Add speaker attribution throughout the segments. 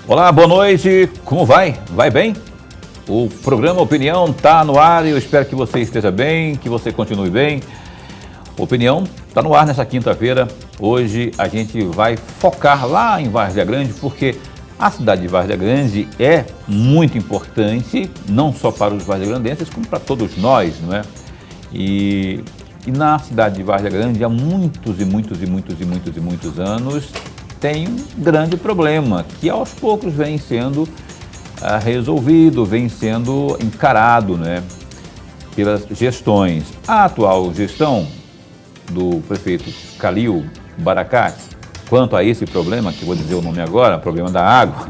Speaker 1: Olá, boa noite, como vai? Vai bem? O programa Opinião está no ar e eu espero que você esteja bem, que você continue bem. Opinião está no ar nessa quinta-feira. Hoje a gente vai focar lá em Várzea Grande, porque a cidade de Várzea Grande é muito importante, não só para os varzeagrandenses, como para todos nós, não é? E na cidade de Várzea Grande, há muitos anos, tem um grande problema, que aos poucos vem sendo resolvido, vem sendo encarado, né, pelas gestões. A atual gestão do prefeito Calil Baracate, quanto a esse problema, que vou dizer o nome agora, problema da água.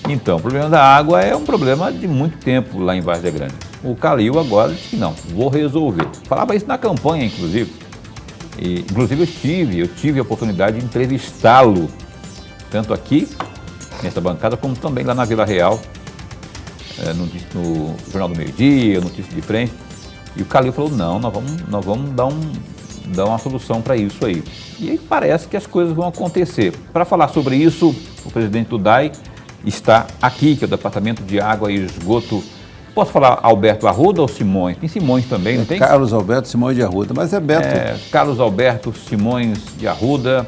Speaker 1: Então, o problema da água é um problema de muito tempo lá em Várzea Grande. O Calil agora disse que não, vou resolver. Falava isso na campanha, inclusive. Inclusive eu tive a oportunidade de entrevistá-lo, tanto aqui, nessa bancada, como também lá na Vila Real, no Jornal do Meio-Dia, Notícia de Frente. E o Calil falou, não, nós vamos dar uma solução para isso aí. E aí parece que as coisas vão acontecer. Para falar sobre isso, o presidente do DAI está aqui, que é o Departamento de Água e Esgoto. Posso falar Alberto Arruda ou Simões? Tem Simões também, não tem?
Speaker 2: Carlos Alberto Simões de Arruda, mas é Beto.
Speaker 1: Carlos Alberto Simões de Arruda.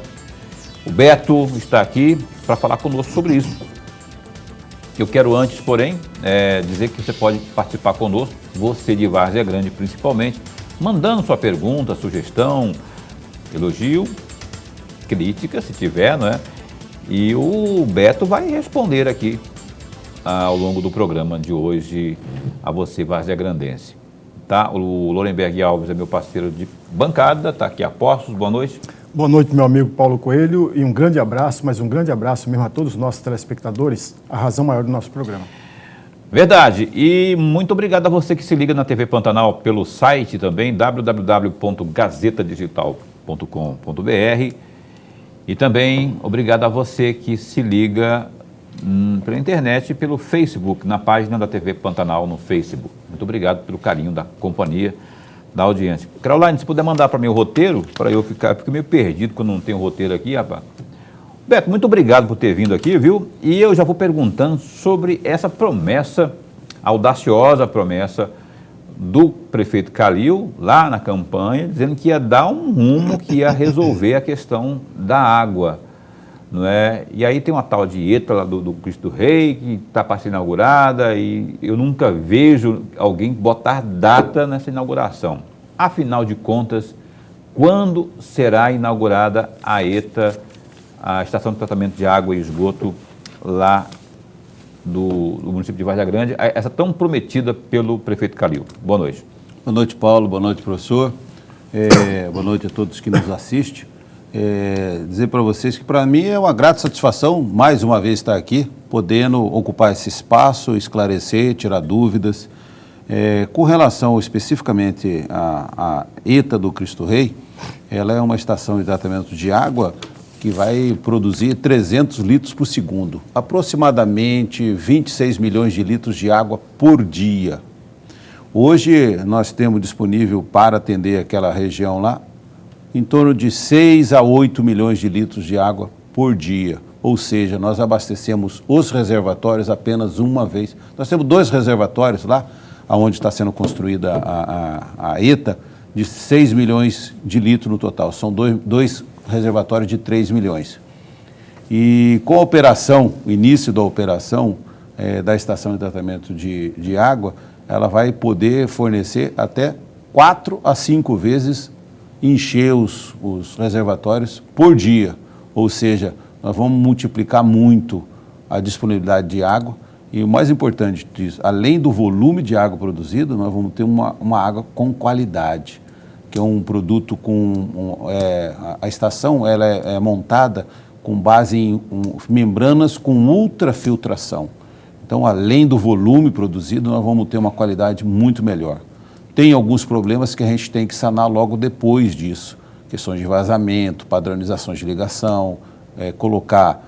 Speaker 1: O Beto está aqui para falar conosco sobre isso. Eu quero antes, porém, dizer que você pode participar conosco, você de Várzea Grande principalmente, mandando sua pergunta, sugestão, elogio, crítica, se tiver, não é? E o Beto vai responder aqui ao longo do programa de hoje a você, varzeagrandense. Tá? O Lorenberg Alves é meu parceiro de bancada, está aqui a postos. Boa noite.
Speaker 3: Boa noite, meu amigo Paulo Coelho, e um grande abraço, mas um grande abraço mesmo a todos os nossos telespectadores, a razão maior do nosso programa.
Speaker 1: Verdade, e muito obrigado a você que se liga na TV Pantanal pelo site também, www.gazetadigital.com.br, e também obrigado a você que se liga pela internet e pelo Facebook, na página da TV Pantanal no Facebook. Muito obrigado pelo carinho da companhia, da audiência. Caroline, se puder mandar para mim o roteiro, para eu fico meio perdido quando não tenho roteiro aqui, rapaz. Beto, muito obrigado por ter vindo aqui, viu? E eu já vou perguntando sobre essa promessa, audaciosa promessa do prefeito Calil, lá na campanha, dizendo que ia dar um rumo, que ia resolver a questão da água, não é? E aí tem uma tal de ETA lá do Cristo Rei, que está para ser inaugurada, e eu nunca vejo alguém botar data nessa inauguração. Afinal de contas, quando será inaugurada a ETA, a Estação de Tratamento de Água e Esgoto lá do município de Várzea Grande, essa tão prometida pelo prefeito Calil? Boa noite.
Speaker 2: Boa noite, Paulo. Boa noite, professor. Boa noite a todos que nos assistem. Dizer para vocês que para mim é uma grata satisfação mais uma vez estar aqui, podendo ocupar esse espaço, esclarecer, tirar dúvidas. Com relação especificamente à ETA do Cristo Rei, ela é uma estação de tratamento de água que vai produzir 300 litros por segundo, aproximadamente 26 milhões de litros de água por dia. Hoje nós temos disponível para atender aquela região lá, em torno de 6 a 8 milhões de litros de água por dia. Ou seja, nós abastecemos os reservatórios apenas uma vez. Nós temos 2 reservatórios lá, onde está sendo construída a ETA, de 6 milhões de litros no total. São dois reservatórios de 3 milhões. E com a operação, o início da operação da estação de tratamento de água, ela vai poder fornecer até 4 a 5 vezes encher os reservatórios por dia. Ou seja, nós vamos multiplicar muito a disponibilidade de água e o mais importante disso, além do volume de água produzido, nós vamos ter uma água com qualidade, que é um produto a estação ela é montada com base em membranas com ultrafiltração. Então, além do volume produzido, nós vamos ter uma qualidade muito melhor. Tem alguns problemas que a gente tem que sanar logo depois disso, questões de vazamento, padronizações de ligação, colocar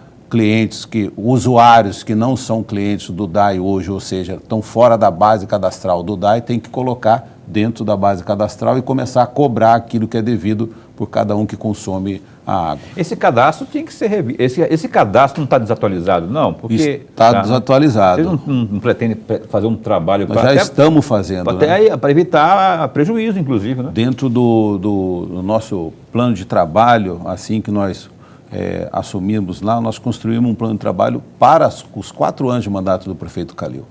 Speaker 2: usuários que não são clientes do DAI hoje, ou seja, estão fora da base cadastral do DAI, tem que colocar dentro da base cadastral e começar a cobrar aquilo que é devido por cada um que consome a água.
Speaker 1: Esse cadastro tinha que ser revisto. Esse cadastro não está desatualizado, não? Porque
Speaker 2: está desatualizado.
Speaker 1: Vocês não pretendem fazer um trabalho
Speaker 2: Nós já estamos fazendo.
Speaker 1: Para evitar prejuízo, inclusive, né?
Speaker 2: Dentro do nosso plano de trabalho, assim que nós assumimos lá, nós construímos um plano de trabalho para os 4 anos de mandato do prefeito Calil.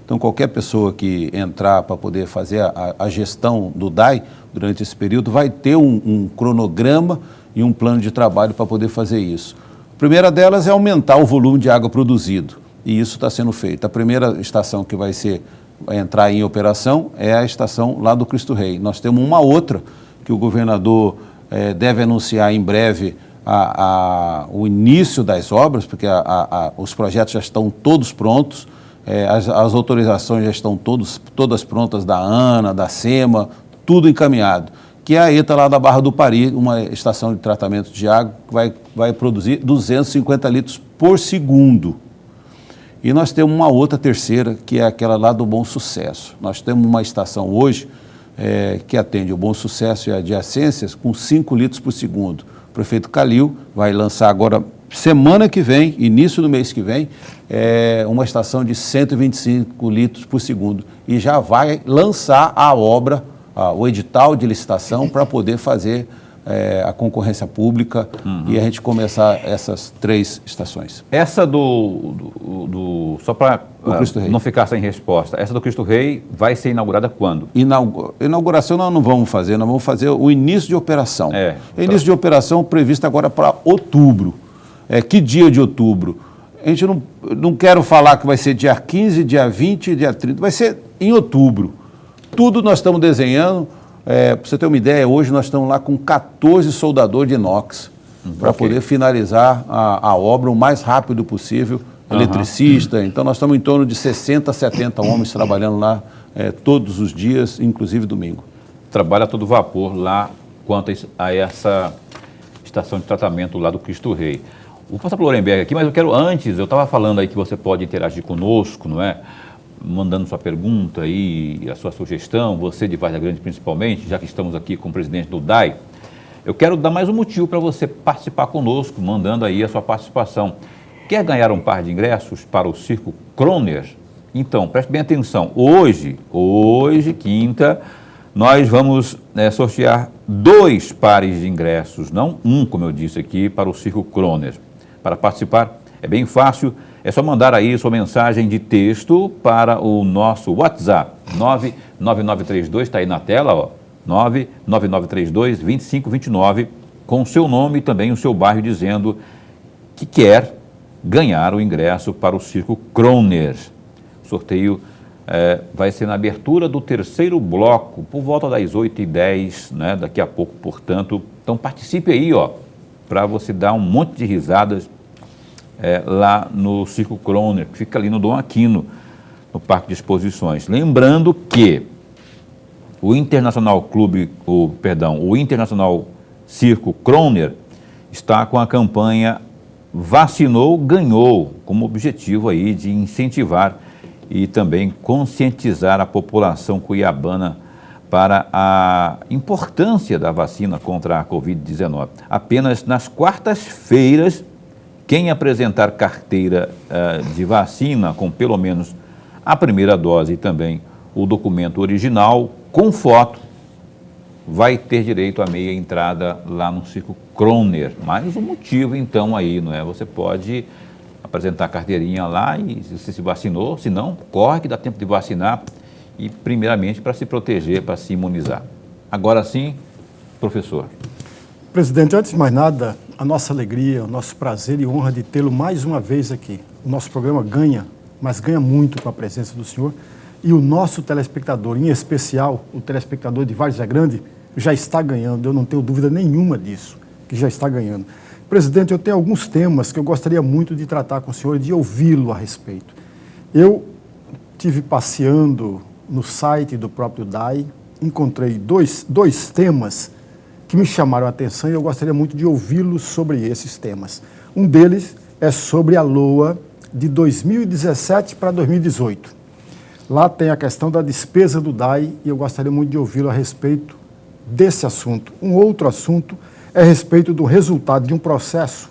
Speaker 2: Então, qualquer pessoa que entrar para poder fazer a gestão do DAI durante esse período vai ter um cronograma e um plano de trabalho para poder fazer isso. A primeira delas é aumentar o volume de água produzido, e isso está sendo feito. A primeira estação que vai entrar em operação é a estação lá do Cristo Rei. Nós temos uma outra que o governador deve anunciar em breve o início das obras, porque os projetos já estão todos prontos, as autorizações já estão todas prontas da ANA, da SEMA, tudo encaminhado, que é a ETA lá da Barra do Pari, uma estação de tratamento de água que vai produzir 250 litros por segundo. E nós temos uma outra terceira, que é aquela lá do Bom Sucesso. Nós temos uma estação hoje que atende o Bom Sucesso e a adjacências com 5 litros por segundo. O prefeito Calil vai lançar agora, semana que vem, início do mês que vem, uma estação de 125 litros por segundo. E já vai lançar a obra, o edital de licitação para poder fazer a concorrência pública e a gente começar essas 3 estações.
Speaker 1: Essa só para não ficar sem resposta, essa do Cristo Rei vai ser inaugurada quando?
Speaker 2: Inauguração nós não vamos fazer, nós vamos fazer o início de operação. Início de operação previsto agora para outubro. Que dia de outubro? A gente não quero falar que vai ser dia 15, dia 20, dia 30, vai ser em outubro. Tudo nós estamos desenhando. Para você ter uma ideia, hoje nós estamos lá com 14 soldadores de inox para poder finalizar a obra o mais rápido possível, eletricista. Então nós estamos em torno de 60, 70 homens trabalhando lá todos os dias, inclusive domingo. Trabalha a todo vapor lá quanto a essa estação de tratamento lá do Cristo Rei. Vou passar para o Lorenberg aqui, mas eu quero antes, eu estava falando aí que você pode interagir conosco, não é? Mandando sua pergunta e a sua sugestão, você de Várzea Grande principalmente, já que estamos aqui com o presidente do DAI, eu quero dar mais um motivo para você participar conosco, mandando aí a sua participação. Quer ganhar um par de ingressos para o Circo Croner? Então, preste bem atenção, hoje, quinta, nós vamos sortear 2 pares de ingressos, não um, como eu disse aqui, para o Circo Croner. Para participar é bem fácil, é só mandar aí sua mensagem de texto para o nosso WhatsApp, 99932, está aí na tela, ó, 99932-2529, com o seu nome e também o seu bairro, dizendo que quer ganhar o ingresso para o Circo Croner. O sorteio vai ser na abertura do 3º bloco, por volta das 8h10, né, daqui a pouco, portanto. Então participe aí, ó, para você dar um monte de risadas lá no Circo Croner, que fica ali no Dom Aquino, no Parque de Exposições. Lembrando que o Internacional Circo Croner está com a campanha Vacinou, Ganhou, como objetivo aí de incentivar e também conscientizar a população cuiabana para a importância da vacina contra a Covid-19. Apenas nas quartas-feiras, quem apresentar carteira de vacina com pelo menos a primeira dose e também o documento original com foto, vai ter direito a meia entrada lá no Circo Croner. Mais um motivo então aí, não é? Você pode apresentar a carteirinha lá e você se vacinou, se não, corre que dá tempo de vacinar e primeiramente para se proteger, para se imunizar. Agora sim, professor.
Speaker 3: Presidente, antes de mais nada, a nossa alegria, o nosso prazer e honra de tê-lo mais uma vez aqui. O nosso programa ganha, mas ganha muito com a presença do senhor. E o nosso telespectador, em especial o telespectador de Várzea Grande, já está ganhando. Eu não tenho dúvida nenhuma disso, que já está ganhando. Presidente, eu tenho alguns temas que eu gostaria muito de tratar com o senhor e de ouvi-lo a respeito. Eu tive passeando no site do próprio DAI, encontrei dois temas que me chamaram a atenção e eu gostaria muito de ouvi-lo sobre esses temas. Um deles é sobre a LOA de 2017 para 2018. Lá tem a questão da despesa do DAI e eu gostaria muito de ouvi-lo a respeito desse assunto. Um outro assunto é a respeito do resultado de um processo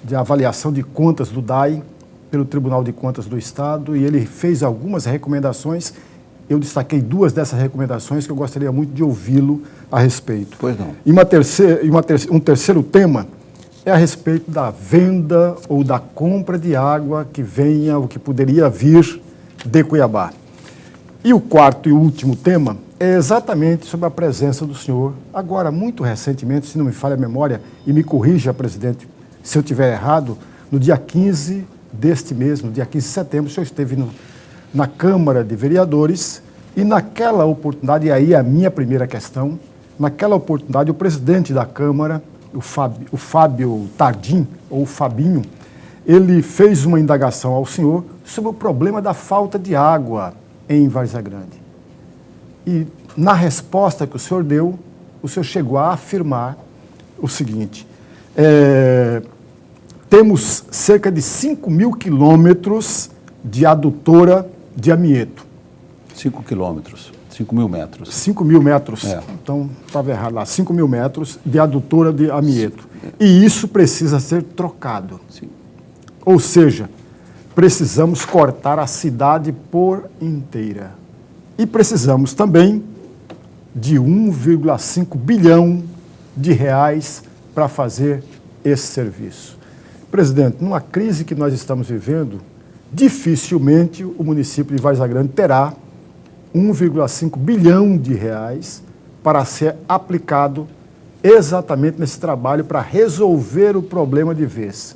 Speaker 3: de avaliação de contas do DAI pelo Tribunal de Contas do Estado, e ele fez algumas recomendações. Eu destaquei 2 dessas recomendações que eu gostaria muito de ouvi-lo a respeito.
Speaker 2: Pois não.
Speaker 3: E um terceiro tema é a respeito da venda ou da compra de água que venha, ou que poderia vir de Cuiabá. E o quarto e último tema é exatamente sobre a presença do senhor, agora, muito recentemente, se não me falha a memória, e me corrija, presidente, se eu estiver errado, no dia 15 deste mês, no dia 15 de setembro, o senhor esteve na Câmara de Vereadores e naquela oportunidade, e aí a minha primeira questão, naquela oportunidade o presidente da Câmara, o Fábio Tardim, ou Fabinho, ele fez uma indagação ao senhor sobre o problema da falta de água em Várzea Grande. E na resposta que o senhor deu, o senhor chegou a afirmar o seguinte: temos cerca de 5.000 quilômetros de adutora de Amieto.
Speaker 2: 5 quilômetros, 5.000 metros.
Speaker 3: 5.000 metros, então estava errado lá, 5.000 metros de adutora de Amieto. E isso precisa ser trocado.
Speaker 2: Sim.
Speaker 3: Ou seja, precisamos cortar a cidade por inteira. E precisamos também de 1,5 bilhão de reais para fazer esse serviço. Presidente, numa crise que nós estamos vivendo, dificilmente o município de Várzea Grande terá 1,5 bilhão de reais para ser aplicado exatamente nesse trabalho para resolver o problema de vez.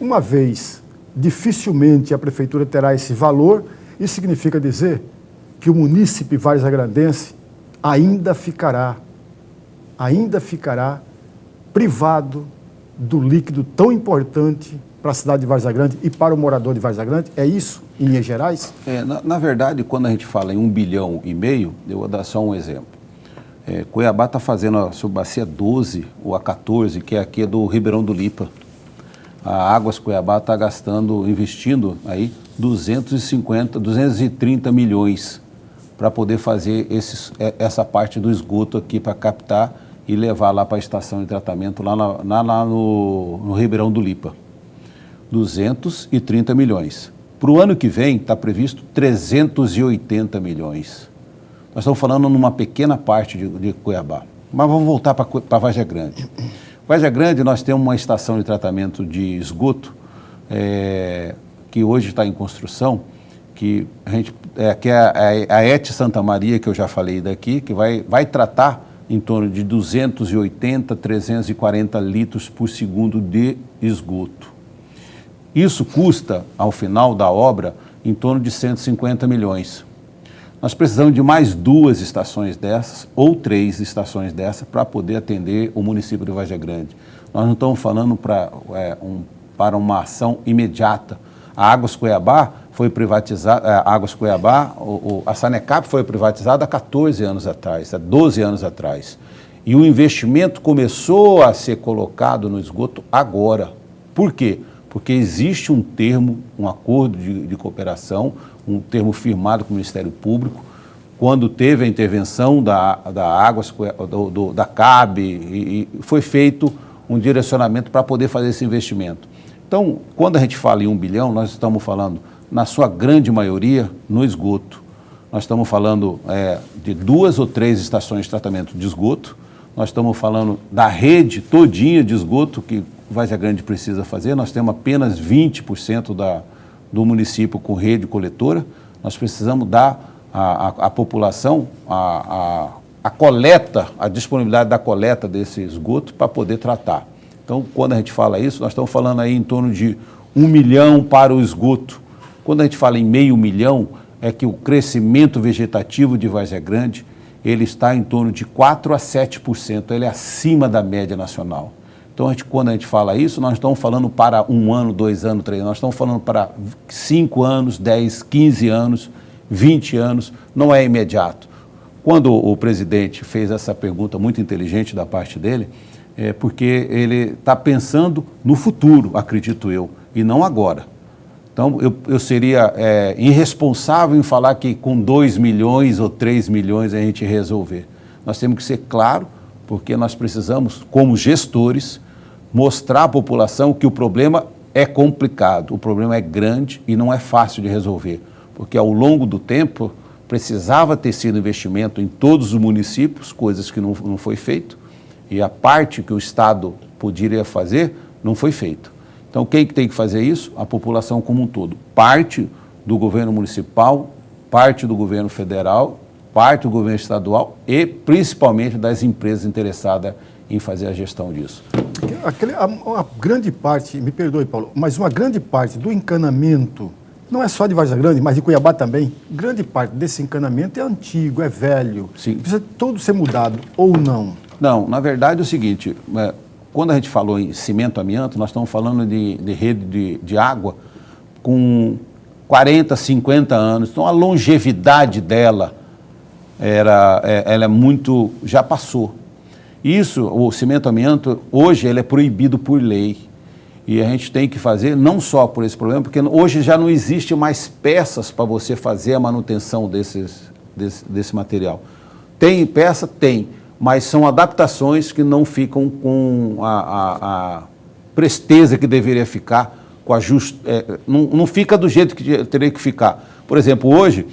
Speaker 3: Uma vez, dificilmente a prefeitura terá esse valor, isso significa dizer que o munícipe varzea-grandense ainda ficará privado do líquido tão importante para a cidade de Várzea Grande e para o morador de Várzea Grande? É isso, em Minas Gerais?
Speaker 2: Na verdade, quando a gente fala em 1,5 bilhão, eu vou dar só um exemplo. Cuiabá está fazendo a sua bacia 12 ou a 14, que é aqui do Ribeirão do Lipa. A Águas Cuiabá está investindo aí 230 milhões para poder fazer essa parte do esgoto aqui para captar e levar lá para a estação de tratamento lá no Ribeirão do Lipa. 230 milhões. Para o ano que vem está previsto 380 milhões. Nós estamos falando numa pequena parte de Cuiabá. Mas vamos voltar para Várzea Grande. Várzea Grande, nós temos uma estação de tratamento de esgoto que hoje está em construção, que é a ET Santa Maria, que eu já falei daqui, que vai tratar em torno de 280, 340 litros por segundo de esgoto. Isso custa, ao final da obra, em torno de 150 milhões. Nós precisamos de mais 2 estações dessas, ou 3 estações dessas, para poder atender o município de Várzea Grande. Nós não estamos falando para uma ação imediata. A Águas Cuiabá foi privatizada, a Sanecap foi privatizada há 14 anos atrás, há 12 anos atrás. E o investimento começou a ser colocado no esgoto agora. Por quê? Porque existe um termo, um acordo de cooperação, um termo firmado com o Ministério Público, quando teve a intervenção da Águas, da CAB, e foi feito um direcionamento para poder fazer esse investimento. Então, quando a gente fala em 1 bilhão, nós estamos falando, na sua grande maioria, no esgoto. Nós estamos falando de 2 ou 3 estações de tratamento de esgoto, nós estamos falando da rede todinha de esgoto que Várzea Grande precisa fazer. Nós temos apenas 20% do município com rede coletora. Nós precisamos dar à população a coleta, a disponibilidade da coleta desse esgoto para poder tratar. Então, quando a gente fala isso, nós estamos falando aí em torno de 1 milhão para o esgoto. Quando a gente fala em meio milhão, é que o crescimento vegetativo de Várzea Grande, ele está em torno de 4 a 7%, ele é acima da média nacional. Então, quando a gente fala isso, nós estamos falando para 1 ano, 2 anos, 3 anos, nós estamos falando para 5 anos, 10, 15 anos, 20 anos, não é imediato. Quando o presidente fez essa pergunta muito inteligente da parte dele, é porque ele está pensando no futuro, acredito eu, e não agora. Então, eu seria irresponsável em falar que com 2 milhões ou 3 milhões a gente resolver. Nós temos que ser claro porque nós precisamos, como gestores, mostrar à população que o problema é complicado, o problema é grande e não é fácil de resolver, porque ao longo do tempo precisava ter sido investimento em todos os municípios, coisas que não foi feito, e a parte que o Estado poderia fazer não foi feito. Então, quem que tem que fazer isso? A população como um todo. Parte do governo municipal, parte do governo federal, parte do governo estadual e principalmente das empresas interessadas em fazer a gestão disso.
Speaker 3: Uma grande parte, me perdoe, Paulo, mas uma grande parte do encanamento, não é só de Várzea Grande, mas de Cuiabá também, grande parte desse encanamento é antigo, é velho.
Speaker 2: Sim.
Speaker 3: Precisa todo ser mudado, ou não?
Speaker 2: Não, na verdade é o seguinte, quando a gente falou em cimento amianto, nós estamos falando de rede de água com 40, 50 anos, então a longevidade dela ela é muito, já passou. Isso, o cimento amianto, hoje ele é proibido por lei. E a gente tem que fazer não só por esse problema, porque hoje já não existe mais peças para você fazer a manutenção desse material. Tem peça? Tem, mas são adaptações que não ficam com a presteza que deveria ficar, com a não fica do jeito que teria que ficar. Por exemplo, hoje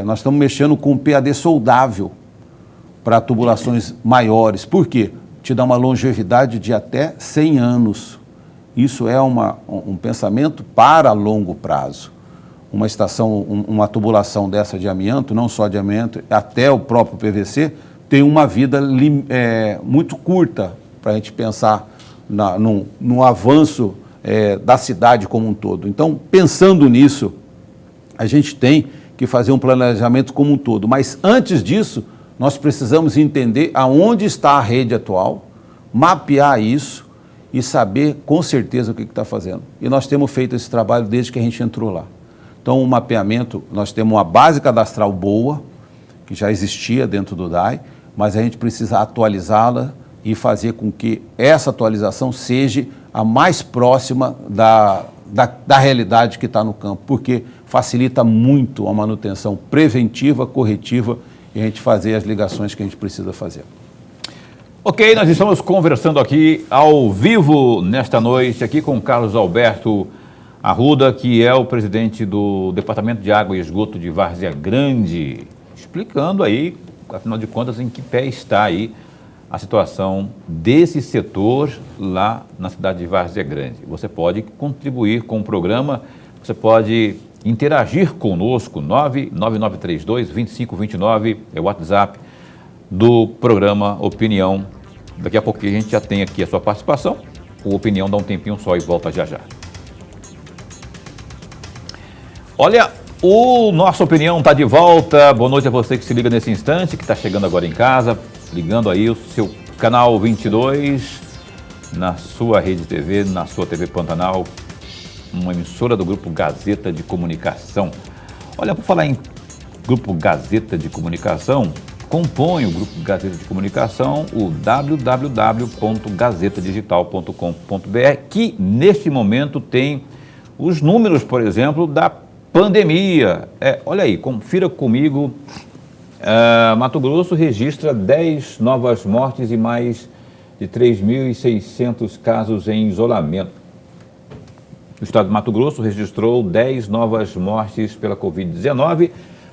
Speaker 2: nós estamos mexendo com PAD soldável para tubulações maiores. Por quê? Te dá uma longevidade de até 100 anos. Isso é um pensamento para longo prazo. Uma uma tubulação dessa de amianto, não só de amianto, até o próprio PVC, tem uma vida muito curta para a gente pensar no avanço da cidade como um todo. Então, pensando nisso, a gente tem que fazer um planejamento como um todo. Mas antes disso, nós precisamos entender aonde está a rede atual, mapear isso e saber com certeza o que está fazendo. E nós temos feito esse trabalho desde que a gente entrou lá. Então, o mapeamento, nós temos uma base cadastral boa, que já existia dentro do DAI, mas a gente precisa atualizá-la e fazer com que essa atualização seja a mais próxima da realidade que está no campo, porque facilita muito a manutenção preventiva, corretiva, e a gente fazer as ligações que a gente precisa fazer.
Speaker 1: Ok, nós estamos conversando aqui ao vivo nesta noite, aqui com Carlos Alberto Arruda, que é o presidente do Departamento de Água e Esgoto de Várzea Grande, explicando aí, afinal de contas, em que pé está aí a situação desse setor lá na cidade de Várzea Grande. Você pode contribuir com o programa, você pode interagir conosco, 99932-2529 é o WhatsApp do programa Opinião. Daqui a pouquinho a gente já tem aqui a sua participação. O Opinião dá um tempinho só e volta já já. Olha, o nosso Opinião está de volta. Boa noite a você que se liga nesse instante, que está chegando agora em casa, ligando aí o seu canal 22, na sua rede TV, na sua TV Pantanal, uma emissora do Grupo Gazeta de Comunicação. Olha, por falar em Grupo Gazeta de Comunicação, compõe o Grupo Gazeta de Comunicação o www.gazetadigital.com.br, que neste momento tem os números, por exemplo, da pandemia. Olha aí, confira comigo. Mato Grosso registra 10 novas mortes e mais de 3.600 casos em isolamento. O estado de Mato Grosso registrou 10 novas mortes pela Covid-19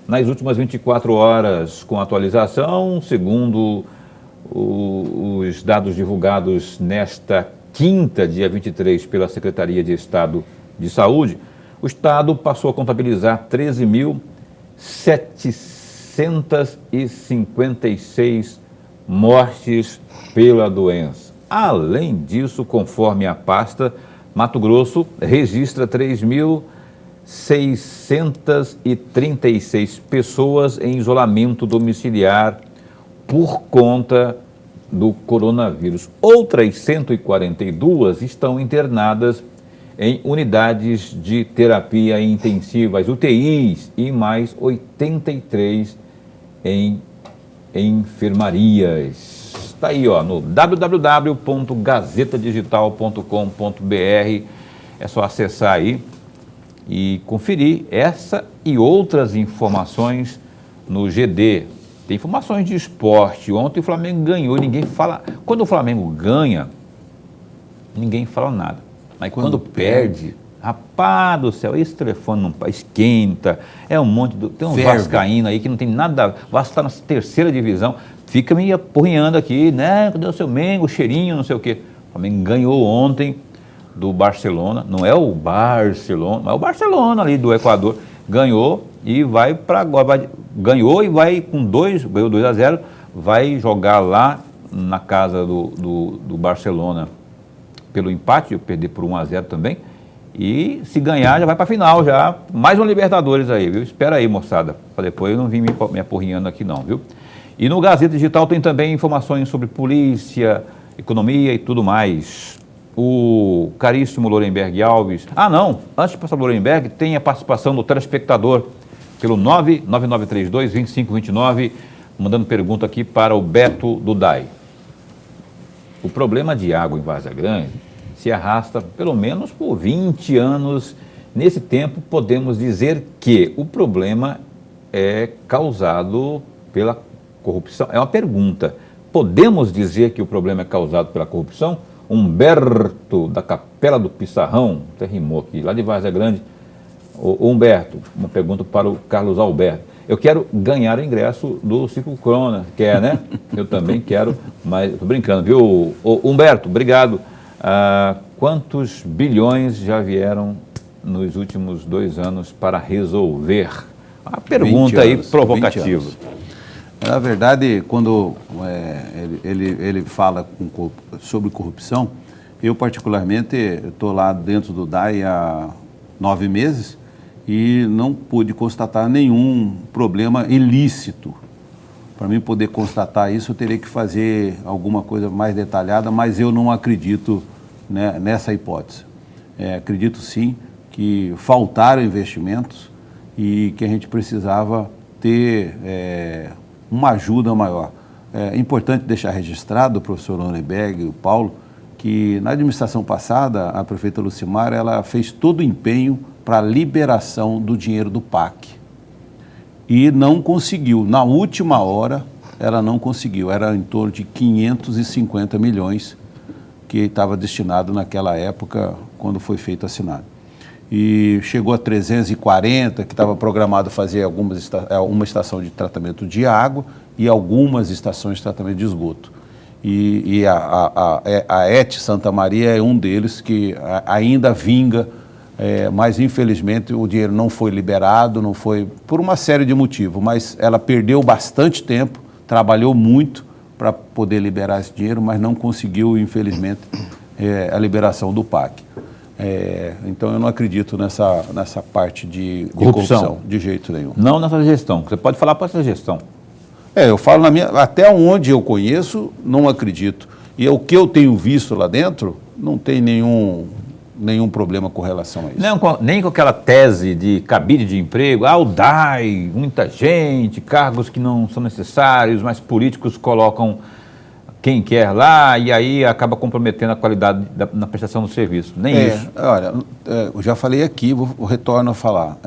Speaker 1: nas últimas 24 horas, com atualização, segundo os dados divulgados nesta quinta, dia 23, pela Secretaria de Estado de Saúde. O estado passou a contabilizar 13.756 mortes pela doença. Além disso, conforme a pasta, Mato Grosso registra 3.636 pessoas em isolamento domiciliar por conta do coronavírus. Outras 142 estão internadas em unidades de terapia intensiva, as UTIs, e mais 83 em enfermarias. Está aí, ó, no www.gazetadigital.com.br. É só acessar aí e conferir essa e outras informações no GD, tem informações de esporte. Ontem o Flamengo ganhou, ninguém fala. Quando o Flamengo ganha, ninguém fala nada. Mas quando perde, rapaz do céu, esse telefone não esquenta, é um monte de. Tem uns vascaínos aí que não tem nada. O Vasco está na terceira divisão, fica me apurrinhando aqui, né? Cadê o seu Mengo, cheirinho, não sei o quê. O Flamengo ganhou ontem do Barcelona, não é o Barcelona, mas é o Barcelona ali do Equador. Ganhou e vai para agora. Ganhou e vai com ganhou 2-0, vai jogar lá na casa do Barcelona pelo empate, eu perder por 1-0 também. E se ganhar, já vai para a final, já. Mais uma Libertadores aí, viu? Espera aí, moçada. Para depois eu não vim me apurrinhando aqui não, viu? E no Gazeta Digital tem também informações sobre polícia, economia e tudo mais. O caríssimo Lorenberg Alves. Ah, não. Antes de passar o Lorenberg, tem a participação do telespectador pelo 99932-2529, mandando pergunta aqui para o Beto do DAI. O problema de água em Várzea Grande se arrasta pelo menos por 20 anos. Nesse tempo, podemos dizer que o problema é causado pela corrupção. É uma pergunta. Podemos dizer que o problema é causado pela corrupção? Humberto, da Capela do Pissarrão, até rimou aqui, lá de Várzea Grande. Ô, Humberto, uma pergunta para o Carlos Alberto. Eu quero ganhar o ingresso do Ciclo Crona. Quer, né? Eu também quero, mas estou brincando, viu? Ô, Humberto, obrigado. Quantos bilhões já vieram nos últimos 2 anos para resolver? Uma pergunta aí provocativa.
Speaker 2: Na verdade, quando ele fala sobre corrupção, eu particularmente estou lá dentro do DAI há 9 meses e não pude constatar nenhum problema ilícito. Para mim poder constatar isso, eu teria que fazer alguma coisa mais detalhada, mas eu não acredito, né, nessa hipótese. Acredito sim que faltaram investimentos e que a gente precisava ter uma ajuda maior. É importante deixar registrado, o professor Lorenberg e o Paulo, que na administração passada, a prefeita Lucimar, ela fez todo o empenho para a liberação do dinheiro do PAC. E não conseguiu. Na última hora, ela não conseguiu. Era em torno de 550 milhões que estava destinado naquela época, quando foi feito assinado. E chegou a 340, que estava programado fazer uma estação de tratamento de água e algumas estações de tratamento de esgoto. E a ET Santa Maria é um deles que ainda vinga, mas infelizmente o dinheiro não foi liberado, não foi por uma série de motivos, mas ela perdeu bastante tempo, trabalhou muito para poder liberar esse dinheiro, mas não conseguiu, infelizmente, a liberação do PAC. Então eu não acredito nessa parte de corrupção, de jeito nenhum.
Speaker 1: Não nessa gestão, você pode falar para essa gestão.
Speaker 2: Eu falo até onde eu conheço, não acredito. E o que eu tenho visto lá dentro, não tem nenhum problema com relação a isso.
Speaker 1: Nem com aquela tese de cabide de emprego, o DAI, muita gente, cargos que não são necessários, mas políticos colocam quem quer lá e aí acaba comprometendo a qualidade na prestação do serviço. Nem isso.
Speaker 2: Olha, eu já falei aqui, retorno a falar.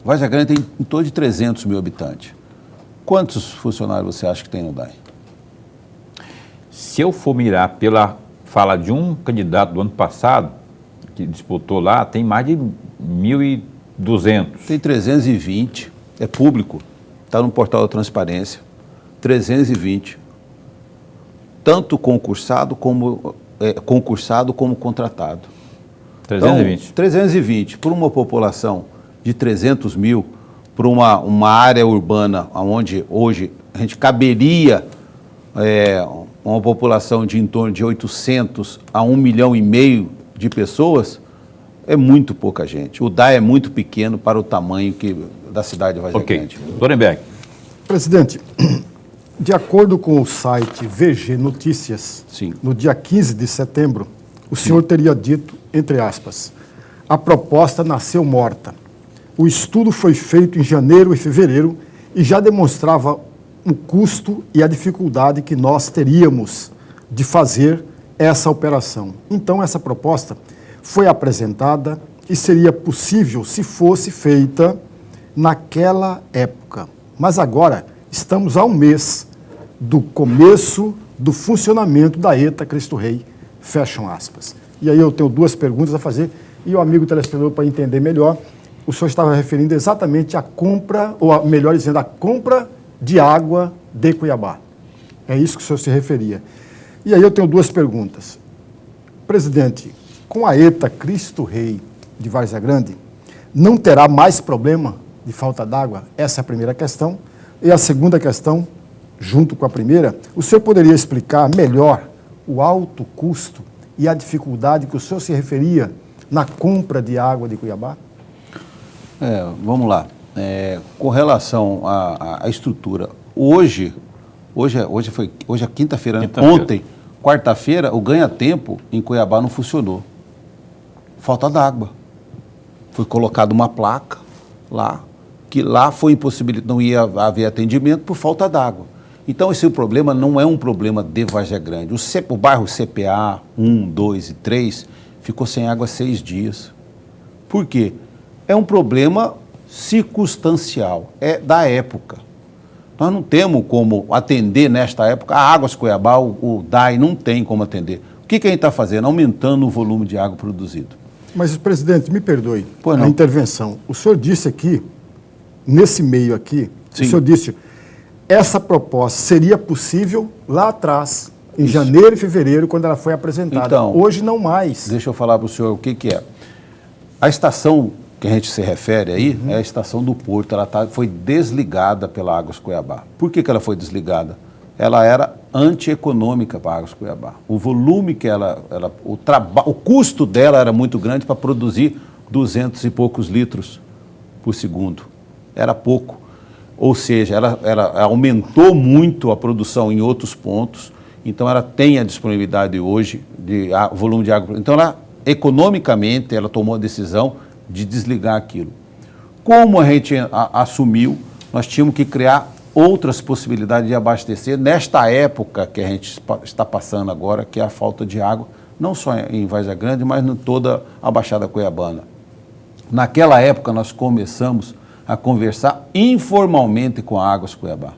Speaker 2: Várzea Grande tem em torno de 300 mil habitantes. Quantos funcionários você acha que tem no DAI?
Speaker 1: Se eu for mirar pela fala de um candidato do ano passado, que disputou lá, tem mais de 1.200.
Speaker 2: Tem 320, é público, está no portal da transparência, 320. Tanto concursado como contratado.
Speaker 1: 320.
Speaker 2: Então, 320, por uma população de 300 mil, para uma área urbana onde hoje a gente caberia uma população de em torno de 800 a 1,5 milhão de pessoas, é muito pouca gente. O DAI é muito pequeno para o tamanho da cidade de Várzea Grande.
Speaker 1: Lorenberg.
Speaker 3: Presidente, de acordo com o site VG Notícias,
Speaker 2: Sim.
Speaker 3: No dia 15 de setembro, o senhor teria dito, entre aspas, a proposta nasceu morta. O estudo foi feito em janeiro e fevereiro e já demonstrava o custo e a dificuldade que nós teríamos de fazer essa operação. Então, essa proposta foi apresentada e seria possível se fosse feita naquela época. Mas agora Estamos a um mês do começo do funcionamento da ETA Cristo Rei, fecham aspas. E aí eu tenho duas perguntas a fazer, e o amigo telespectador, para entender melhor, o senhor estava referindo exatamente à compra, ou melhor dizendo, à compra de água de Cuiabá. É isso que o senhor se referia. E aí eu tenho duas perguntas. Presidente, com a ETA Cristo Rei de Várzea Grande, não terá mais problema de falta d'água? Essa é a primeira questão. E a segunda questão, junto com a primeira, o senhor poderia explicar melhor o alto custo e a dificuldade que o senhor se referia na compra de água de Cuiabá?
Speaker 2: Vamos lá. Com relação à estrutura, hoje é quinta-feira, né? Ontem, quarta-feira, o ganha-tempo em Cuiabá não funcionou. Falta d'água. Foi colocada uma placa lá, que lá foi impossibilitado, não ia haver atendimento por falta d'água. Então, esse problema não é um problema de Várzea Grande. O bairro CPA 1, 2 e 3 ficou sem água 6 dias. Por quê? É um problema circunstancial, é da época. Nós não temos como atender nesta época. A Águas Cuiabá, o DAI, não tem como atender. O que a gente está fazendo? Aumentando o volume de água produzido.
Speaker 3: Mas, presidente, me perdoe a intervenção. O senhor disse aqui, nesse meio aqui, sim, o senhor disse, essa proposta seria possível lá atrás, em janeiro e fevereiro, quando ela foi apresentada.
Speaker 2: Então,
Speaker 3: hoje não mais.
Speaker 2: Deixa eu falar para o senhor o que é. A estação que a gente se refere aí é a estação do Porto. Ela foi desligada pela Águas Cuiabá. Por que ela foi desligada? Ela era antieconômica para a Águas Cuiabá. O volume que o custo dela era muito grande para produzir 200 e poucos litros por segundo. Era pouco. Ou seja, ela aumentou muito a produção em outros pontos, então ela tem a disponibilidade hoje de volume de água. Então, economicamente, ela tomou a decisão de desligar aquilo. Como a gente assumiu, nós tínhamos que criar outras possibilidades de abastecer nesta época que a gente está passando agora, que é a falta de água, não só em Várzea Grande, mas em toda a Baixada Cuiabana. Naquela época, nós começamos a conversar informalmente com a Águas Cuiabá,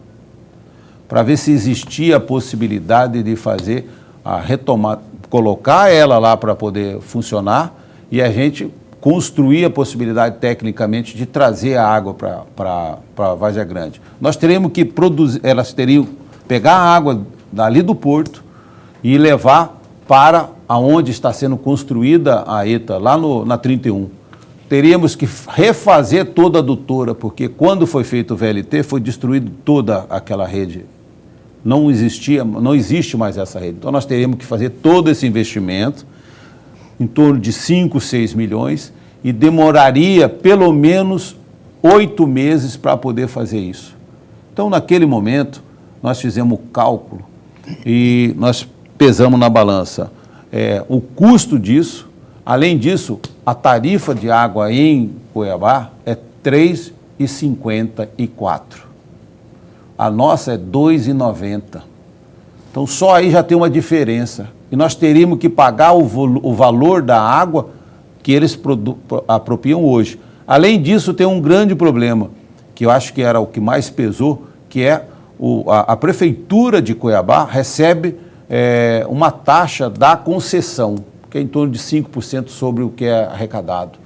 Speaker 2: para ver se existia a possibilidade de fazer a retomada, colocar ela lá para poder funcionar e a gente construir a possibilidade tecnicamente de trazer a água para Várzea Grande. Nós teríamos que produzir, elas teriam que pegar a água dali do porto e levar para aonde está sendo construída a ETA, lá na 31. Teríamos que refazer toda a adutora, porque quando foi feito o VLT, foi destruído toda aquela rede. Não existe mais essa rede. Então, nós teríamos que fazer todo esse investimento, em torno de 5, 6 milhões, e demoraria pelo menos 8 meses para poder fazer isso. Então, naquele momento, nós fizemos o cálculo e nós pesamos na balança o custo disso. Além disso, a tarifa de água em Cuiabá é R$ 3,54. A nossa é R$ 2,90. Então, só aí já tem uma diferença. E nós teríamos que pagar o valor da água que eles apropriam hoje. Além disso, tem um grande problema, que eu acho que era o que mais pesou, que é a Prefeitura de Cuiabá recebe uma taxa da concessão, que é em torno de 5% sobre o que é arrecadado,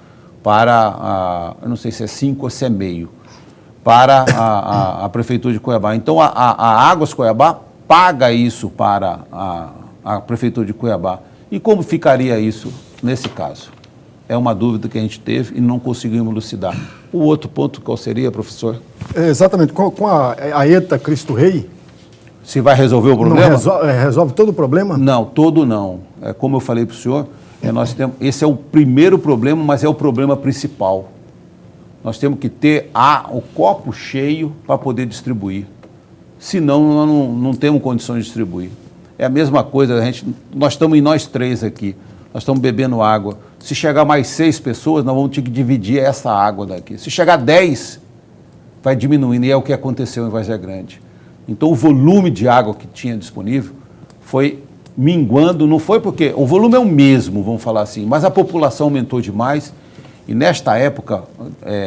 Speaker 2: eu não sei se é 5 ou se é meio, para a Prefeitura de Cuiabá. Então, a Águas Cuiabá paga isso para a Prefeitura de Cuiabá. E como ficaria isso nesse caso? É uma dúvida que a gente teve e não conseguimos elucidar. O outro ponto, qual seria, professor?
Speaker 3: Exatamente. Com a ETA Cristo Rei...
Speaker 2: Se vai resolver o problema?
Speaker 3: Resolve todo o problema?
Speaker 2: Não, todo não. Como eu falei para o senhor, esse é o primeiro problema, mas é o problema principal. Nós temos que ter o copo cheio para poder distribuir. Senão, não temos condições de distribuir. É a mesma coisa, nós estamos em nós três aqui, nós estamos bebendo água. Se chegar mais 6 pessoas, nós vamos ter que dividir essa água daqui. Se chegar 10, vai diminuindo, e é o que aconteceu em Várzea Grande. Então, o volume de água que tinha disponível foi minguando, não foi porque... O volume é o mesmo, vamos falar assim, mas a população aumentou demais e nesta época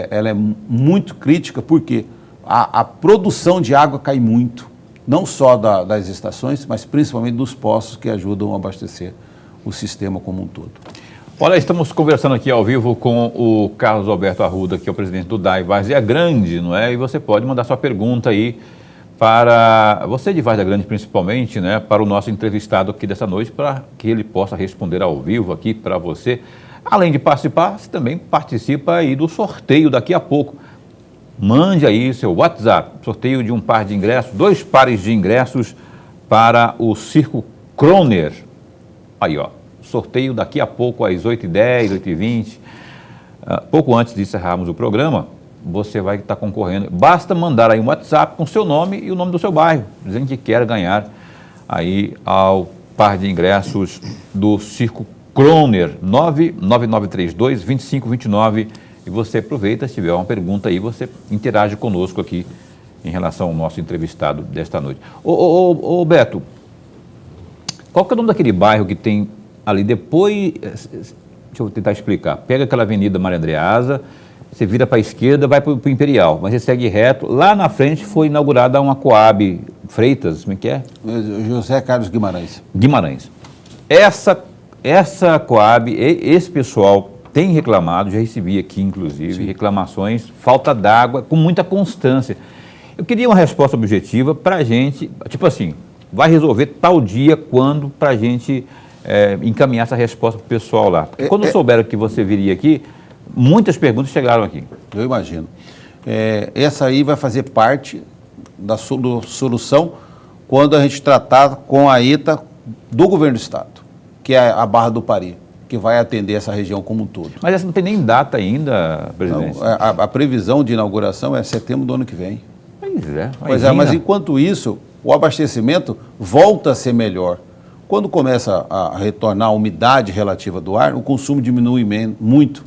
Speaker 2: ela é muito crítica, porque a produção de água cai muito, não só das estações, mas principalmente dos poços que ajudam a abastecer o sistema como um todo.
Speaker 1: Olha, estamos conversando aqui ao vivo com o Carlos Alberto Arruda, que é o presidente do DAI Várzea Grande, não é? E você pode mandar sua pergunta aí para você de Várzea Grande principalmente, né? Para o nosso entrevistado aqui dessa noite, para que ele possa responder ao vivo aqui para você. Além de participar, você também participa aí do sorteio daqui a pouco. Mande aí seu WhatsApp, sorteio de um par de ingressos, 2 pares de ingressos para o Circo Kroner. Aí, ó. Sorteio daqui a pouco às 8h10, 8h20, pouco antes de encerrarmos o programa, você vai estar concorrendo. Basta mandar aí um WhatsApp com seu nome e o nome do seu bairro, dizendo que quer ganhar aí ao par de ingressos do Circo Kroner, 99932-2529, e você aproveita, se tiver uma pergunta aí, você interage conosco aqui em relação ao nosso entrevistado desta noite. Ô Beto, qual que é o nome daquele bairro que tem ali depois, deixa eu tentar explicar, pega aquela avenida Maria Andreasa, você vira para a esquerda, vai para o Imperial, mas você segue reto, lá na frente foi inaugurada uma Coab Freitas, como é que é?
Speaker 2: José Carlos Guimarães.
Speaker 1: Guimarães. Essa Coab, esse pessoal tem reclamado, já recebi aqui inclusive, reclamações, falta d'água com muita constância. Eu queria uma resposta objetiva para a gente, tipo assim, vai resolver tal dia, quando, para a gente encaminhar essa resposta para o pessoal lá. Porque quando souberam que você viria aqui, muitas perguntas chegaram aqui.
Speaker 2: Eu imagino. Essa aí vai fazer parte da solução quando a gente tratar com a ETA do governo do estado, que é a Barra do Pari, que vai atender essa região como um todo.
Speaker 1: Mas essa não tem nem data ainda, presidente?
Speaker 2: Não, a previsão de inauguração é setembro do ano que vem.
Speaker 1: Pois é.
Speaker 2: Mas enquanto isso, o abastecimento volta a ser melhor. Quando começa a retornar a umidade relativa do ar, o consumo diminui muito.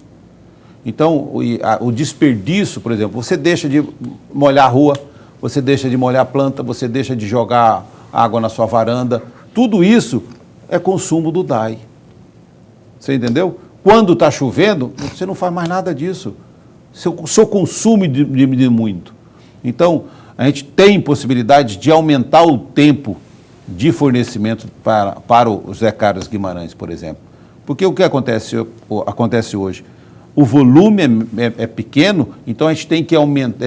Speaker 2: Então, o desperdício, por exemplo, você deixa de molhar a rua, você deixa de molhar a planta, você deixa de jogar água na sua varanda. Tudo isso é consumo do DAI. Você entendeu? Quando está chovendo, você não faz mais nada disso. Seu consumo diminui muito. Então, a gente tem possibilidade de aumentar o tempo de fornecimento para o José Carlos Guimarães, por exemplo. Porque o que acontece hoje? O volume é pequeno, então a gente tem que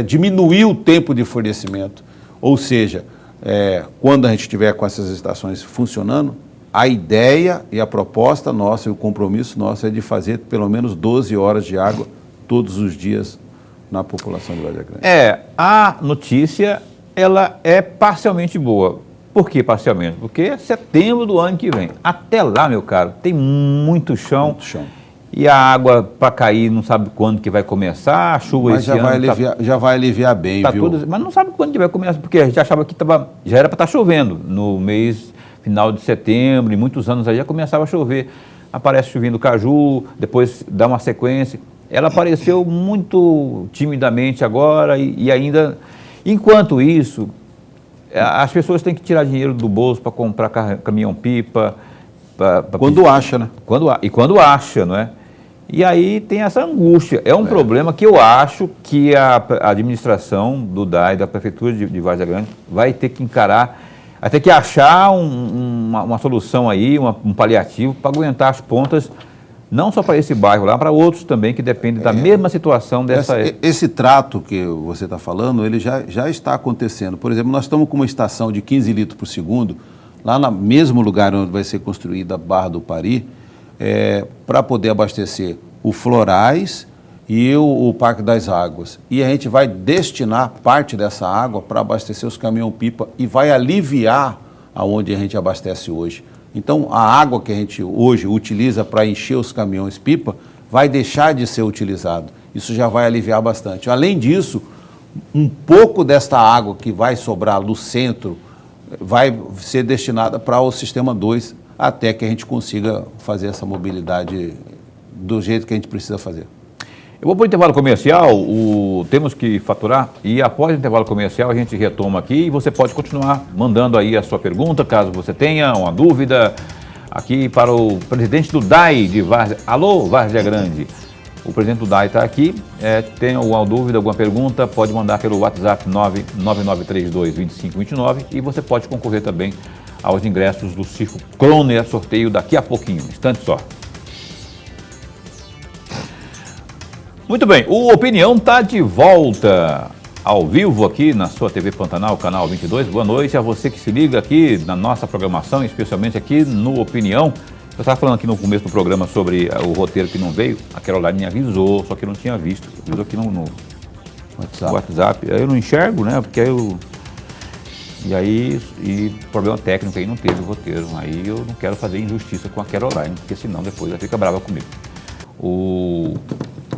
Speaker 2: diminuir o tempo de fornecimento. Ou seja, quando a gente estiver com essas estações funcionando, a ideia e a proposta nossa e o compromisso nosso é de fazer pelo menos 12 horas de água todos os dias na população de Várzea Grande.
Speaker 1: A notícia, ela é parcialmente boa. Por que parcialmente? Porque é setembro do ano que vem. Até lá, meu caro, tem muito chão.
Speaker 2: Muito chão.
Speaker 1: E a água para cair não sabe quando que vai começar, a chuva
Speaker 2: mas
Speaker 1: esse ano...
Speaker 2: já vai aliviar bem, viu?
Speaker 1: Mas não sabe quando que vai começar, porque a gente achava que já era para estar chovendo no mês final de setembro, e muitos anos aí já começava a chover. Aparece chovendo caju, depois dá uma sequência. Ela apareceu muito timidamente agora e ainda... Enquanto isso, as pessoas têm que tirar dinheiro do bolso para comprar caminhão-pipa.
Speaker 2: Quando acha, né?
Speaker 1: Quando acha, não é? E aí tem essa angústia. É um problema que eu acho que a administração do DAI, da Prefeitura de Várzea Grande, vai ter que encarar, vai ter que achar uma solução aí, um paliativo para aguentar as pontas, não só para esse bairro lá, para outros também que dependem da mesma situação dessa...
Speaker 2: Esse trato que você está falando, ele já está acontecendo. Por exemplo, nós estamos com uma estação de 15 litros por segundo, lá no mesmo lugar onde vai ser construída a Barra do Pari, para poder abastecer o Florais e o Parque das Águas. E a gente vai destinar parte dessa água para abastecer os caminhão-pipa e vai aliviar aonde a gente abastece hoje. Então, a água que a gente hoje utiliza para encher os caminhões-pipa vai deixar de ser utilizado. Isso já vai aliviar bastante. Além disso, um pouco desta água que vai sobrar do centro vai ser destinada para o Sistema 2, até que a gente consiga fazer essa mobilidade do jeito que a gente precisa fazer.
Speaker 1: Eu vou para o intervalo comercial, temos que faturar, e após o intervalo comercial a gente retoma aqui e você pode continuar mandando aí a sua pergunta, caso você tenha uma dúvida, aqui para o presidente do DAI de Várzea. Alô, Várzea Grande. O presidente do DAI está aqui tem alguma dúvida, alguma pergunta, pode mandar pelo WhatsApp 99932-2529 e você pode concorrer também aos ingressos do Circo Kroner, sorteio daqui a pouquinho, um instante só. Muito bem, o Opinião está de volta ao vivo aqui na sua TV Pantanal, canal 22. Boa noite a você que se liga aqui na nossa programação, especialmente aqui no Opinião. Eu estava falando aqui no começo do programa sobre o roteiro que não veio, a Caroline me avisou, só que eu não tinha visto. Avisou aqui no WhatsApp. Aí eu não enxergo, né? Porque aí eu... E problema técnico aí, não teve o roteiro. Aí eu não quero fazer injustiça com a Caroline, porque senão depois ela fica brava comigo.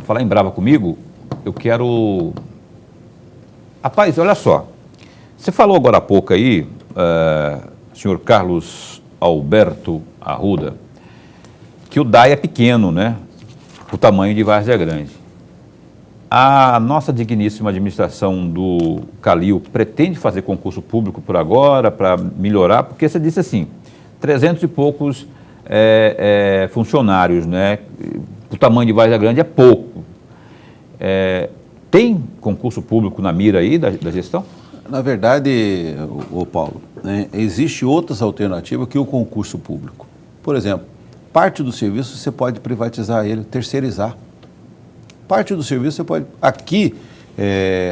Speaker 1: Falar em brava comigo, eu quero... Rapaz, olha só. Você falou agora há pouco aí, senhor Carlos Alberto Arruda, que o DAI é pequeno, né? O tamanho de Várzea Grande. A nossa digníssima administração do Calil pretende fazer concurso público por agora para melhorar, porque você disse assim, 300 e poucos funcionários, né? O tamanho de Várzea Grande é pouco. Tem concurso público na mira aí da gestão?
Speaker 2: Na verdade, Paulo, né, existe outras alternativas que o concurso público. Por exemplo, parte do serviço você pode privatizar ele, terceirizar. Parte do serviço você pode... Aqui,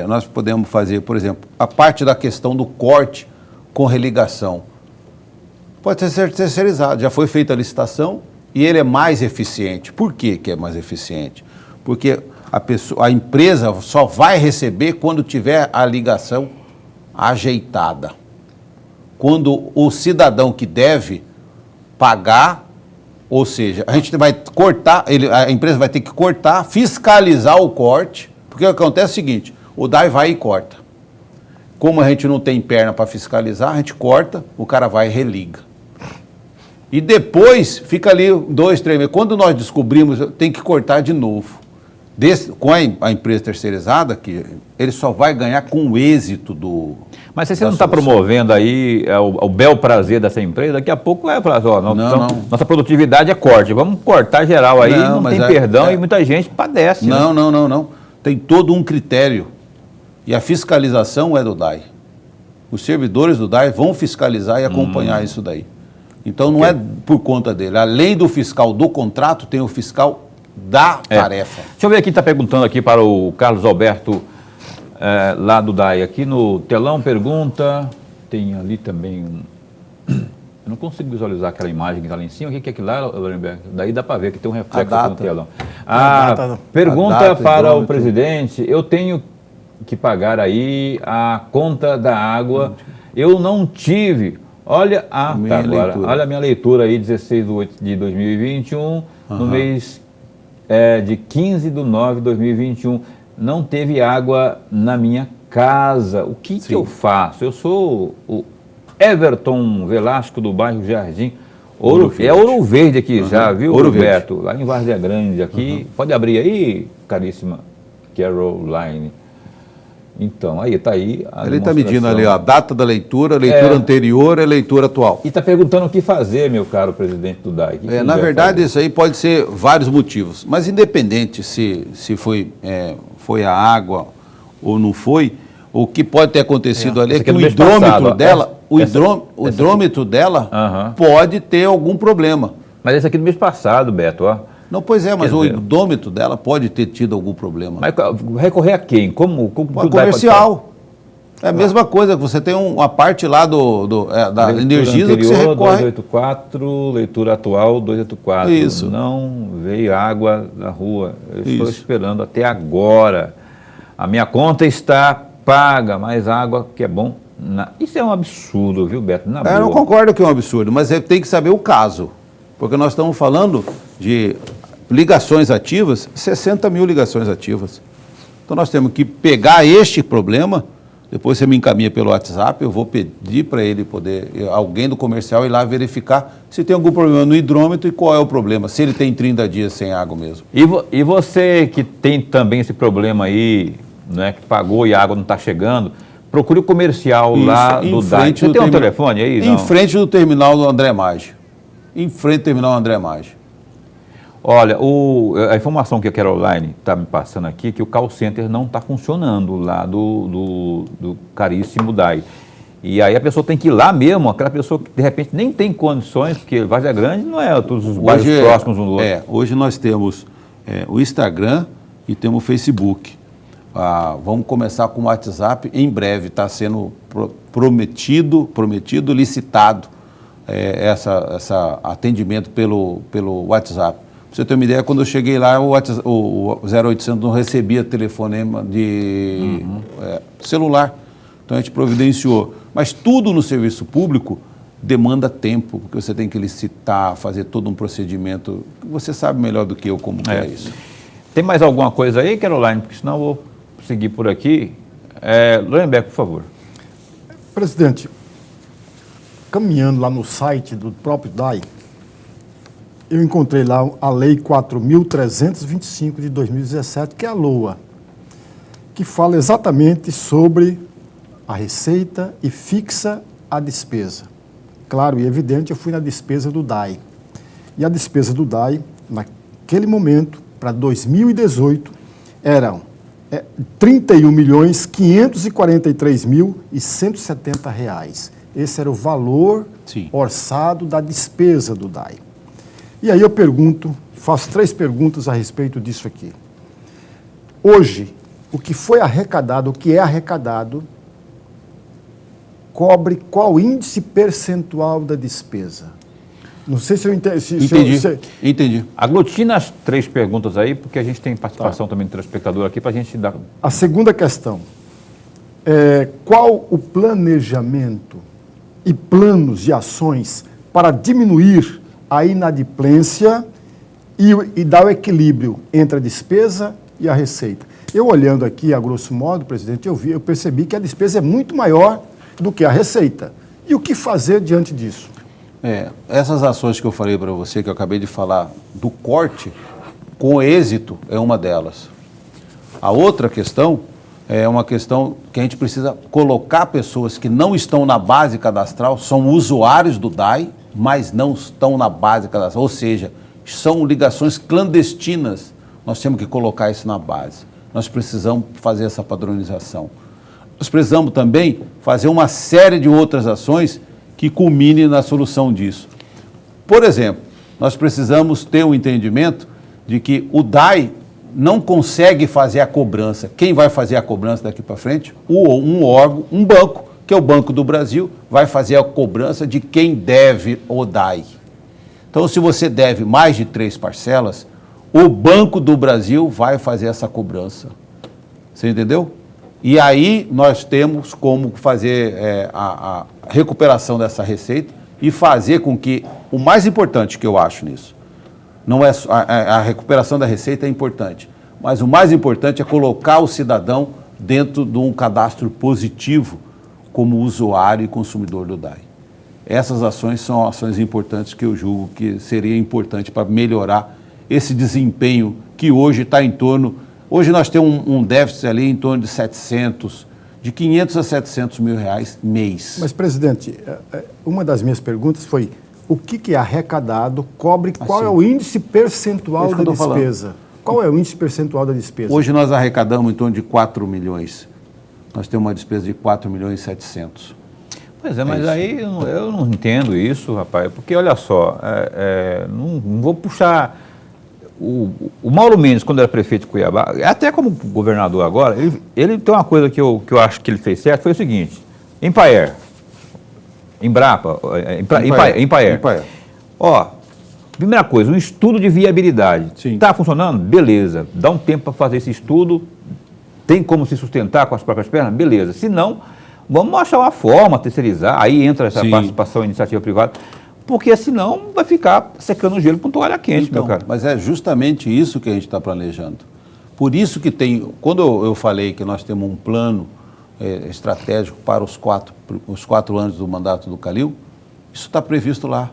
Speaker 2: nós podemos fazer, por exemplo, a parte da questão do corte com religação. Pode ser terceirizado. Já foi feita a licitação e ele é mais eficiente. Por que que é mais eficiente? Porque a empresa só vai receber quando tiver a ligação ajeitada. Quando o cidadão que deve pagar, ou seja, a gente vai cortar, a empresa vai ter que cortar, fiscalizar o corte, porque o que acontece é o seguinte, o DAI vai e corta. Como a gente não tem perna para fiscalizar, a gente corta, o cara vai e religa. E depois fica ali 2, 3 meses. Quando nós descobrimos, tem que cortar de novo. Com a empresa terceirizada, que ele só vai ganhar com o êxito do...
Speaker 1: Mas se você não está promovendo aí o bel prazer dessa empresa, daqui a pouco vai falar, nossa produtividade é corte, vamos cortar geral aí, não tem perdão e muita gente padece.
Speaker 2: Não. Tem todo um critério e a fiscalização é do DAI. Os servidores do DAI vão fiscalizar e acompanhar isso daí. Então não é por conta dele. Além do fiscal do contrato, tem o fiscal da tarefa. Deixa
Speaker 1: eu ver quem está perguntando aqui para o Carlos Alberto, lá do DAI. Aqui no telão pergunta, tem ali também eu não consigo visualizar aquela imagem que está lá em cima. O que é aquilo lá, Lorenberg? Daí dá para ver que tem um reflexo no telão. Pergunta para o presidente, eu tenho que pagar aí a conta da água, eu não tive... Olha a minha leitura aí, 16/8/2021, no mês de 15/9/2021, não teve água na minha casa. O que eu faço? Eu sou o Everton Velasco, do bairro Jardim. Ouro Verde aqui já, viu, Roberto? Lá em Várzea Grande aqui. Pode abrir aí, caríssima Caroline. Então, aí está aí a
Speaker 2: Ele está medindo ali a data da leitura, leitura anterior e leitura atual.
Speaker 1: E está perguntando o que fazer, meu caro presidente do DAI.
Speaker 2: Na verdade, isso aí pode ser vários motivos, mas independente se foi a água ou não foi, o que pode ter acontecido ali é que o hidrômetro dela, o hidrômetro dela pode ter algum problema.
Speaker 1: Mas esse aqui do mês passado, Beto, ó.
Speaker 2: Não, pois é, mas o hidrômetro dela pode ter tido algum problema.
Speaker 1: Mas recorrer a quem? Como
Speaker 2: comercial. É a mesma coisa, você tem uma parte lá da Energisa que você recorre.
Speaker 1: 284, leitura atual 284.
Speaker 2: Isso.
Speaker 1: Não veio água na rua. Eu estou esperando até agora. A minha conta está paga, mais água que é bom. Isso é um absurdo, viu, Beto?
Speaker 2: Eu não concordo que é um absurdo, mas tem que saber o caso. Porque nós estamos falando de ligações ativas, 60 mil ligações ativas. Então nós temos que pegar este problema, depois você me encaminha pelo WhatsApp, eu vou pedir para ele alguém do comercial ir lá verificar se tem algum problema no hidrômetro e qual é o problema, se ele tem 30 dias sem água mesmo.
Speaker 1: E você que tem também esse problema aí, né, que pagou e a água não está chegando, procure o comercial lá do DAI. Você tem um telefone aí?
Speaker 2: Em frente do terminal do André Maggi. Em frente ao terminal André Maggi.
Speaker 1: Olha, a informação que a Caroline está me passando aqui é que o call center não está funcionando lá do caríssimo DAI. E aí a pessoa tem que ir lá mesmo, aquela pessoa que de repente nem tem condições, porque Várzea Grande não é todos os bairros próximos um do outro.
Speaker 2: Hoje nós temos o Instagram e temos o Facebook. Vamos começar com o WhatsApp, em breve está sendo prometido, licitado essa atendimento pelo WhatsApp. Para você ter uma ideia, quando eu cheguei lá, o 0800 não recebia telefonema de celular. Então a gente providenciou. Mas tudo no serviço público demanda tempo, porque você tem que licitar, fazer todo um procedimento. Você sabe melhor do que eu como é isso.
Speaker 1: Tem mais alguma coisa aí, Caroline? Porque senão eu vou seguir por aqui. Lorenberg, por favor.
Speaker 3: Presidente, caminhando lá no site do próprio DAI, eu encontrei lá a Lei 4.325 de 2017, que é a LOA, que fala exatamente sobre a receita e fixa a despesa. Claro e evidente, eu fui na despesa do DAI. E a despesa do DAI, naquele momento, para 2018, eram R$ 31.543.170. Esse era o valor orçado da despesa do DAI. E aí eu faço 3 perguntas a respeito disso aqui. Hoje, o que foi arrecadado, o que é arrecadado, cobre qual índice percentual da despesa? Não sei se eu entendi.
Speaker 2: Entendi.
Speaker 1: Aglutina as 3 perguntas aí, porque a gente tem participação também do telespectador aqui para a gente dar...
Speaker 3: A segunda questão qual o planejamento e planos de ações para diminuir a inadimplência e dar o equilíbrio entre a despesa e a receita? Eu olhando aqui, a grosso modo, presidente, eu percebi que a despesa é muito maior do que a receita. E o que fazer diante disso?
Speaker 2: Essas ações que eu falei para você, que eu acabei de falar, do corte, com êxito, é uma delas. A outra questão é uma questão que a gente precisa colocar pessoas que não estão na base cadastral, são usuários do DAI, mas não estão na base cadastral, ou seja, são ligações clandestinas. Nós temos que colocar isso na base. Nós precisamos fazer essa padronização. Nós precisamos também fazer uma série de outras ações que culmine na solução disso. Por exemplo, nós precisamos ter um entendimento de que o DAI não consegue fazer a cobrança. Quem vai fazer a cobrança daqui para frente? Um órgão, um banco, que é o Banco do Brasil, vai fazer a cobrança de quem deve o DAI. Então, se você deve mais de 3 parcelas, o Banco do Brasil vai fazer essa cobrança. Você entendeu? E aí nós temos como fazer a recuperação dessa receita e fazer com que, o mais importante que eu acho nisso, não é a recuperação da receita é importante, mas o mais importante é colocar o cidadão dentro de um cadastro positivo como usuário e consumidor do DAI. Essas ações são ações importantes que eu julgo que seria importante para melhorar esse desempenho que hoje está em torno... Hoje nós temos um déficit ali em torno de 500 a 700 mil reais mês.
Speaker 3: Mas, presidente, uma das minhas perguntas foi o que é arrecadado, cobre, qual é o índice percentual da despesa? Qual é o índice percentual da despesa?
Speaker 2: Hoje nós arrecadamos em torno de 4 milhões. Nós temos uma despesa de 4 milhões e 700.
Speaker 1: Pois é, mas aí eu não entendo isso, rapaz, porque olha só, não vou puxar... O Mauro Mendes, quando era prefeito de Cuiabá, até como governador agora, ele tem uma coisa que eu acho que ele fez certo, foi o seguinte: Empaer, Embrapa, Empaer. Ó, primeira coisa, um estudo de viabilidade. Está funcionando? Beleza. Dá um tempo para fazer esse estudo, tem como se sustentar com as próprias pernas? Beleza. Se não, vamos achar uma forma, terceirizar, aí entra essa participação em iniciativa privada. Porque senão vai ficar secando o gelo com toalha quente, meu cara.
Speaker 2: Mas é justamente isso que a gente está planejando. Por isso que tem... Quando eu falei que nós temos um plano estratégico para os 4 anos do mandato do Calil, isso está previsto lá.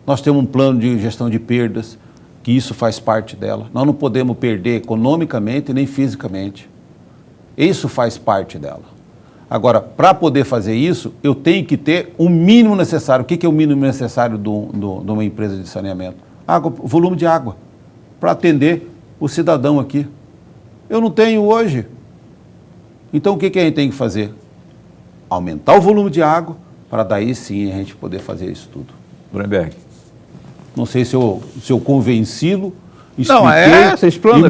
Speaker 2: Nós temos um plano de gestão de perdas, que isso faz parte dela. Nós não podemos perder economicamente nem fisicamente. Isso faz parte dela. Agora, para poder fazer isso, eu tenho que ter o mínimo necessário. O que é o mínimo necessário de uma empresa de saneamento? Água, volume de água. para atender o cidadão aqui. Eu não tenho hoje. Então o que a gente tem que fazer? Aumentar o volume de água para daí sim a gente poder fazer isso tudo.
Speaker 1: Brunberg.
Speaker 2: Não sei se eu convenci-lo,
Speaker 1: Não, você explana,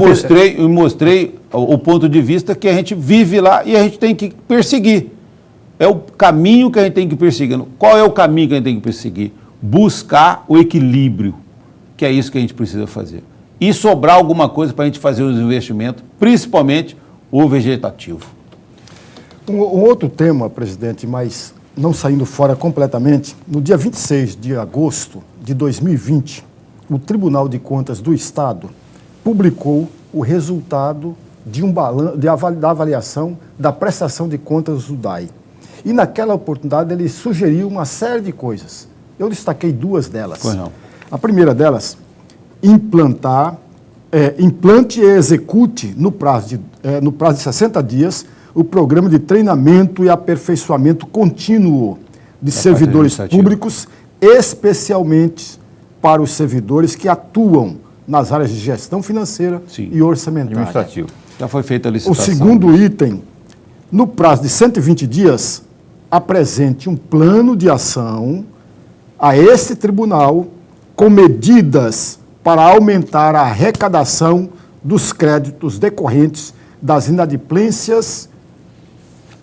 Speaker 2: e mostrei o ponto de vista que a gente vive lá e a gente tem que perseguir. É o caminho que a gente tem que perseguir. Qual é o caminho que a gente tem que perseguir? Buscar o equilíbrio, que é isso que a gente precisa fazer. E sobrar alguma coisa para a gente fazer os investimentos, principalmente o vegetativo.
Speaker 3: Um outro tema, presidente, mas não saindo fora completamente, no dia 26 de agosto de 2020, o Tribunal de Contas do Estado publicou o resultado da avaliação da prestação de contas do DAI. E naquela oportunidade ele sugeriu uma série de coisas. Eu destaquei duas delas.
Speaker 2: Pois não.
Speaker 3: A primeira delas, implante e execute no prazo de 60 dias o programa de treinamento e aperfeiçoamento contínuo de servidores públicos, especialmente para os servidores que atuam nas áreas de gestão financeira e orçamentária.
Speaker 1: Administrativo.
Speaker 2: Já foi feita a
Speaker 3: O
Speaker 2: licitação.
Speaker 3: segundo item, no prazo de 120 dias, apresente um plano de ação a esse tribunal com medidas para aumentar a arrecadação dos créditos decorrentes das inadimplências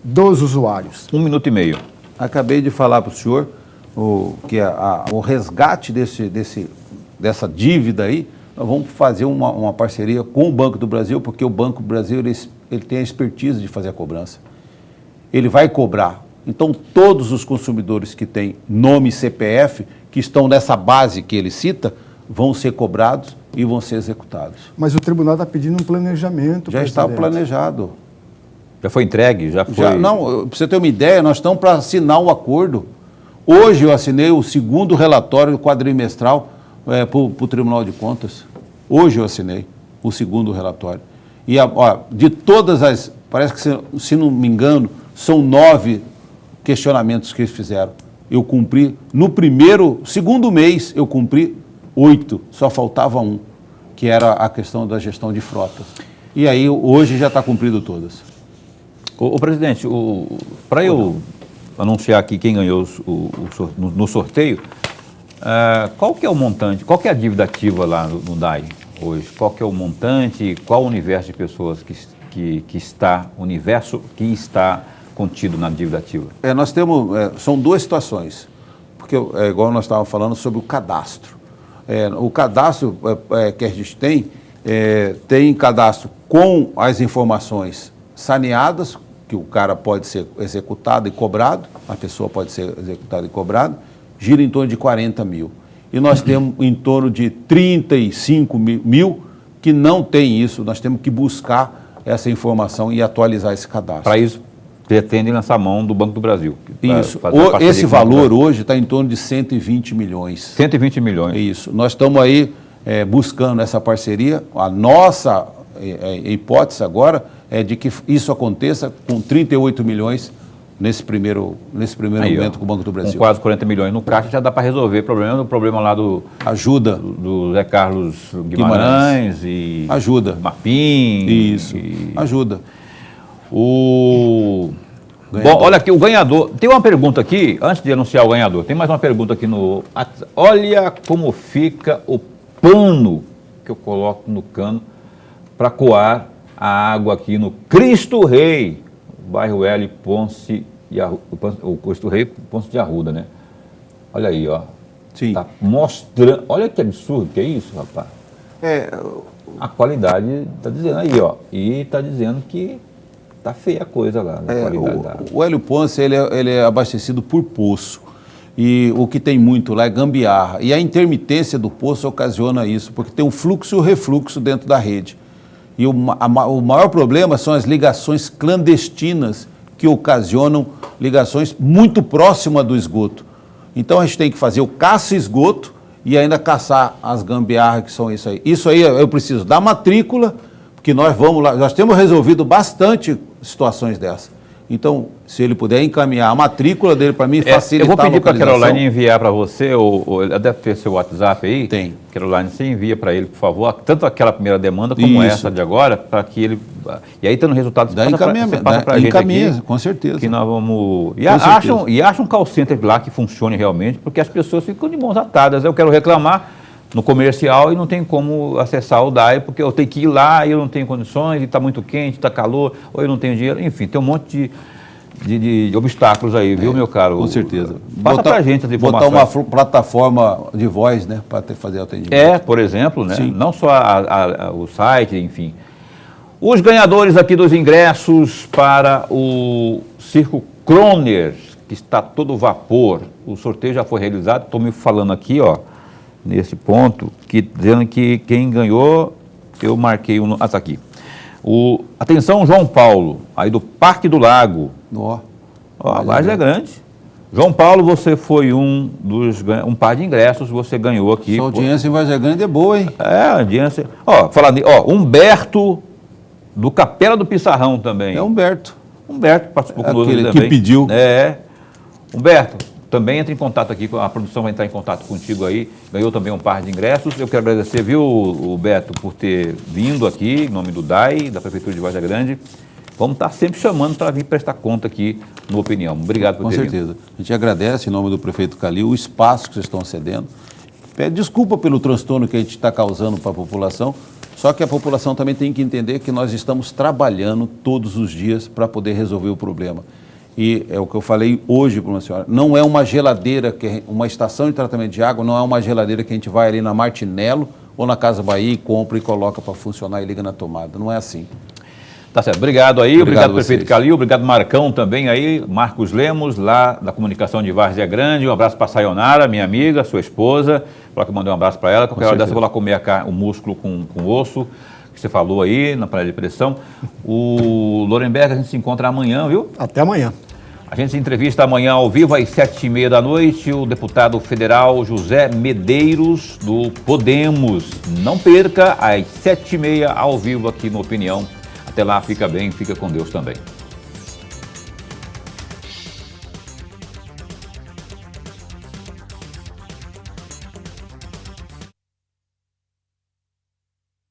Speaker 3: dos usuários.
Speaker 1: 1 minuto e meio.
Speaker 2: Acabei de falar para o senhor que o resgate dessa dívida aí, nós vamos fazer uma parceria com o Banco do Brasil, porque o Banco do Brasil ele tem a expertise de fazer a cobrança. Ele vai cobrar. Então, todos os consumidores que têm nome e CPF, que estão nessa base que ele cita, vão ser cobrados e vão ser executados.
Speaker 3: Mas o tribunal está pedindo um planejamento.
Speaker 2: Já está planejado.
Speaker 1: Já foi entregue? Já foi?
Speaker 2: Não, para você ter uma ideia, nós estamos para assinar o acordo. Hoje eu assinei o segundo relatório quadrimestral para o Tribunal de Contas. Hoje eu assinei o segundo relatório. E de todas as, parece que se não me engano, são 9 questionamentos que eles fizeram. Eu cumpri, segundo mês eu cumpri 8, só faltava 1, que era a questão da gestão de frotas. E aí hoje já está cumprido todas.
Speaker 1: O presidente, para eu anunciar aqui quem ganhou no sorteio, qual que é o montante, qual que é a dívida ativa lá no DAI hoje? Qual que é o montante, qual o universo de pessoas que está contido na dívida ativa?
Speaker 2: Nós temos, são duas situações, porque igual nós estávamos falando sobre o cadastro. O cadastro que a gente tem cadastro com as informações saneadas, que o cara pode ser executado e cobrado, a pessoa pode ser executada e cobrada, gira em torno de 40 mil. E nós temos em torno de 35 mil que não tem isso, nós temos que buscar essa informação e atualizar esse cadastro.
Speaker 1: Para isso, pretendem lançar a mão do Banco do Brasil.
Speaker 2: Isso. Esse valor hoje está em torno de 120 milhões.
Speaker 1: 120 milhões.
Speaker 2: Isso. Nós estamos aí buscando essa parceria. A nossa hipótese agora é de que isso aconteça com 38 milhões nesse primeiro momento com o Banco do Brasil.
Speaker 1: Com quase 40 milhões no caixa já dá para resolver o problema lá do Zé Carlos Guimarães e
Speaker 2: ajuda.
Speaker 1: Mapim.
Speaker 2: Isso, ajuda.
Speaker 1: Bom, olha aqui, o ganhador. Tem uma pergunta aqui, antes de anunciar o ganhador, tem mais uma pergunta aqui no. Olha como fica o pano que eu coloco no cano para coar a água aqui no Cristo Rei, bairro L, Ponce o Cristo Rei, Ponce de Arruda, né? Olha aí, ó.
Speaker 2: Sim.
Speaker 1: Tá mostrando. Olha que absurdo que é isso, rapaz. A qualidade está dizendo aí, ó. E está dizendo que tá feia a coisa lá, a qualidade da água.
Speaker 2: O Hélio Ponce, ele é abastecido por poço. E o que tem muito lá é gambiarra. E a intermitência do poço ocasiona isso, porque tem um fluxo e um refluxo dentro da rede. E o maior problema são as ligações clandestinas, que ocasionam ligações muito próximas do esgoto. Então a gente tem que fazer o caça-esgoto e ainda caçar as gambiarras que são isso aí. Isso aí eu preciso da matrícula, porque nós vamos lá, nós temos resolvido bastante situações dessas. Então, se ele puder encaminhar a matrícula dele para mim, facilitar
Speaker 1: eu vou pedir para a
Speaker 2: localização.
Speaker 1: Caroline enviar para você, ou deve ter seu WhatsApp aí.
Speaker 2: Tem.
Speaker 1: Caroline, você envia para ele, por favor, tanto aquela primeira demanda como
Speaker 2: Isso.
Speaker 1: essa de agora, para que ele... E aí, tendo resultado, você
Speaker 2: Dá encaminhamento,
Speaker 1: passa para a gente aqui,
Speaker 2: com certeza.
Speaker 1: que nós vamos...
Speaker 2: certeza.
Speaker 1: E acham um call center lá que funcione realmente, porque as pessoas ficam de mãos atadas. Eu quero reclamar no comercial e não tem como acessar o DAI, porque eu tenho que ir lá e eu não tenho condições, e está muito quente, está calor, ou eu não tenho dinheiro, enfim, tem um monte de obstáculos aí, viu, meu caro?
Speaker 2: Com certeza.
Speaker 1: Passa para a gente as informações.
Speaker 2: Botar uma plataforma de voz, né, para fazer o atendimento.
Speaker 1: Por exemplo, né?
Speaker 2: Sim.
Speaker 1: Não só o site, enfim. Os ganhadores aqui dos ingressos para o Circo Croner, que está todo vapor, o sorteio já foi realizado, estou me falando aqui, ó, nesse ponto, dizendo que quem ganhou, eu marquei está aqui. Atenção, João Paulo, aí do Parque do Lago. A Várzea Grande. João Paulo, você foi um par de ingressos, você ganhou aqui.
Speaker 2: Sua audiência em Várzea Grande é boa, hein?
Speaker 1: A audiência. Humberto, do Capela do Pissarrão também.
Speaker 2: É Humberto.
Speaker 1: Humberto participou conosco
Speaker 2: Aquele
Speaker 1: também.
Speaker 2: que pediu.
Speaker 1: Humberto, também entra em contato aqui, a produção vai entrar em contato contigo aí, ganhou também um par de ingressos. Eu quero agradecer, viu, Beto, por ter vindo aqui, em nome do DAI, da Prefeitura de Várzea Grande. Vamos estar sempre chamando para vir prestar conta aqui no Opinião. Obrigado por ter vindo.
Speaker 2: Com certeza. A gente agradece, em nome do prefeito Calil, o espaço que vocês estão cedendo. Pede desculpa pelo transtorno que a gente está causando para a população, só que a população também tem que entender que nós estamos trabalhando todos os dias para poder resolver o problema. E é o que eu falei hoje para uma senhora, não é uma geladeira, uma estação de tratamento de água, não é uma geladeira que a gente vai ali na Martinello ou na Casa Bahia e compra e coloca para funcionar e liga na tomada. Não é assim.
Speaker 1: Tá certo. Obrigado aí, obrigado prefeito
Speaker 2: vocês.
Speaker 1: Calil, obrigado Marcão também aí, Marcos Lemos, lá da comunicação de Várzea Grande. Um abraço para a Sayonara, minha amiga, sua esposa. Coloca que eu mandei um abraço para ela. Qualquer hora dessa eu vou lá comer o músculo com osso, que você falou aí, na panela de pressão. O Lorenberg, a gente se encontra amanhã, viu?
Speaker 3: Até amanhã.
Speaker 1: A gente se entrevista amanhã ao vivo, às 7h30 da noite, o deputado federal José Medeiros, do Podemos. Não perca, às 7h30, ao vivo aqui no Opinião. Até lá, fica bem, fica com Deus também.